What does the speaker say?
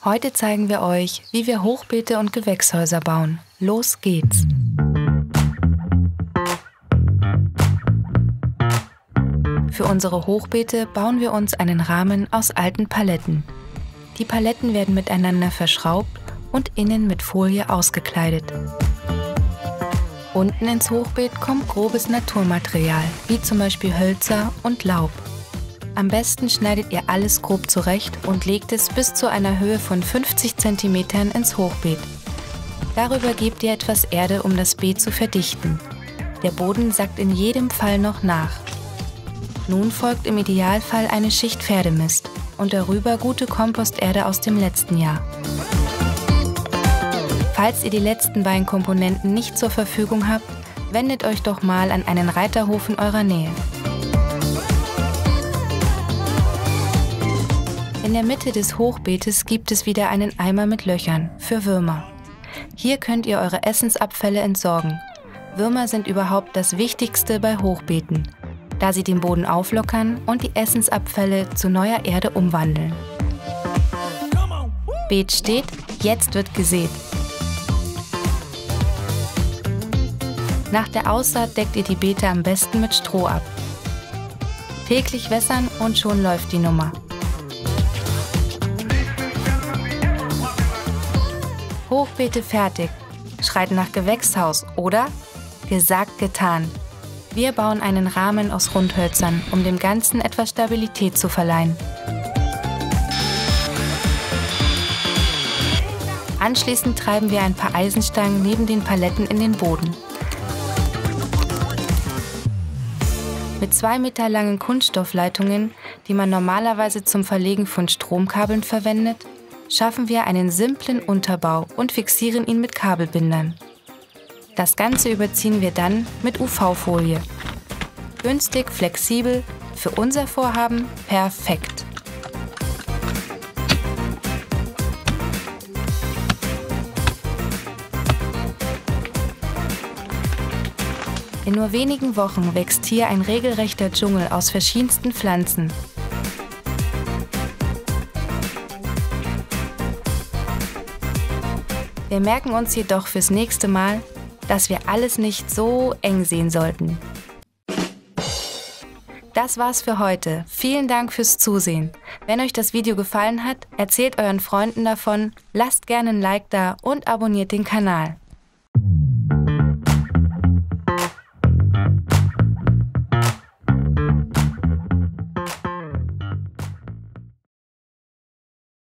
Heute zeigen wir euch, wie wir Hochbeete und Gewächshäuser bauen. Los geht's! Für unsere Hochbeete bauen wir uns einen Rahmen aus alten Paletten. Die Paletten werden miteinander verschraubt und innen mit Folie ausgekleidet. Unten ins Hochbeet kommt grobes Naturmaterial, wie zum Beispiel Hölzer und Laub. Am besten schneidet ihr alles grob zurecht und legt es bis zu einer Höhe von 50 cm ins Hochbeet. Darüber gebt ihr etwas Erde, um das Beet zu verdichten. Der Boden sackt in jedem Fall noch nach. Nun folgt im Idealfall eine Schicht Pferdemist und darüber gute Komposterde aus dem letzten Jahr. Falls ihr die letzten beiden Komponenten nicht zur Verfügung habt, wendet euch doch mal an einen Reiterhof in eurer Nähe. In der Mitte des Hochbeetes gibt es wieder einen Eimer mit Löchern für Würmer. Hier könnt ihr eure Essensabfälle entsorgen. Würmer sind überhaupt das Wichtigste bei Hochbeeten, da sie den Boden auflockern und die Essensabfälle zu neuer Erde umwandeln. Beet steht, jetzt wird gesät. Nach der Aussaat deckt ihr die Beete am besten mit Stroh ab. Täglich wässern und schon läuft die Nummer. Hochbeete fertig. Schreit nach Gewächshaus, oder? Gesagt, getan. Wir bauen einen Rahmen aus Rundhölzern, um dem Ganzen etwas Stabilität zu verleihen. Anschließend treiben wir ein paar Eisenstangen neben den Paletten in den Boden. Mit 2 Meter langen Kunststoffleitungen, die man normalerweise zum Verlegen von Stromkabeln verwendet, schaffen wir einen simplen Unterbau und fixieren ihn mit Kabelbindern. Das Ganze überziehen wir dann mit UV-Folie. Günstig, flexibel, für unser Vorhaben perfekt. In nur wenigen Wochen wächst hier ein regelrechter Dschungel aus verschiedensten Pflanzen. Wir merken uns jedoch fürs nächste Mal, dass wir alles nicht so eng sehen sollten. Das war's für heute. Vielen Dank fürs Zusehen. Wenn euch das Video gefallen hat, erzählt euren Freunden davon, lasst gerne ein Like da und abonniert den Kanal.